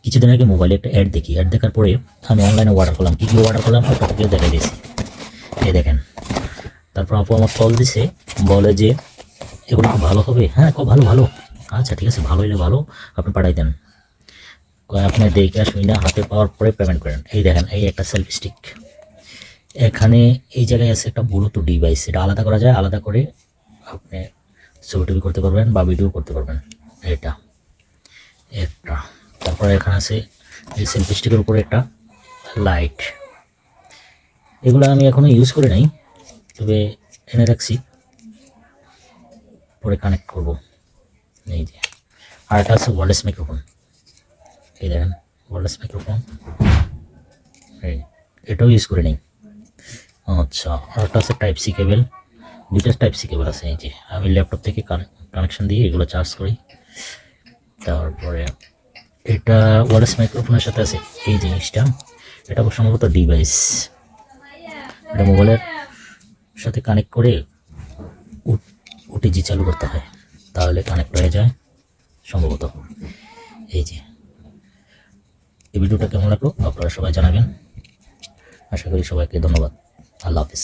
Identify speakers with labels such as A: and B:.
A: কিছুদিন আগে মোবাইলে একটা অ্যাড দেখি, অ্যাড দেখার পরে আমি অনলাইনে অর্ডার করলাম। কী কী অর্ডার করলাম আপনাদেরকে দেখা দিয়েছি, এই দেখেন। তারপর আপু আমার কল দিছে, বলে যে এগুলো খুব ভালো হবে। হ্যাঁ, খুব ভালো ভালো। আচ্ছা ঠিক আছে, ভালো হলে ভালো, আপনি পাঠাই দেন। আপনি দেখে শুই না হাতে পাওয়ার পরে পেমেন্ট করেন। এই দেখেন, এই একটা সেলফি স্টিক। এখানে এই জায়গায় আছে একটা ব্লুটুথ ডিভাইস, এটা আলাদা করা যায়, আলাদা করে আপনি ছবি টবি করতে পারবেন বা ভিডিও করতে পারবেন। এটা একটা। তারপরে এখানে আছে এই সেলফি স্টিকের উপরে একটা লাইট। এগুলো আমি এখনো ইউজ করে নাই, তবে এনে রাখছি, পরে কানেক্ট করব। এই যে আর একটা আছে ওয়্যারলেস মাইক্রোফোন, এই দেখেন ওয়্যারলেস মাইক্রোফোন, এই এটাও ইউজ করে নেই। আচ্ছা, আর একটা আছে টাইপ সি কেবল, দুইটা টাইপ সি কেবল আছে। এই যে আমি ল্যাপটপ থেকে কানেকশন দিয়ে এগুলো চার্জ করি। তারপরে এটা ওয়্যারলেস মাইক্রোফোনের সাথে আছে এই জিনিসটা, এটা সম্ভবত ডিভাইস, এটা মোবাইলের সাথে কানেক্ট করে ওটিজি চালু করতে হয়, তাহলে কানেক্ট হয়ে যায় সম্ভবত। এই যে এই ভিডিওটা কেমন লাগলো আপনারা সবাই জানাবেন। আশা করি সবাইকে ধন্যবাদ। আল্লাহ হাফিজ।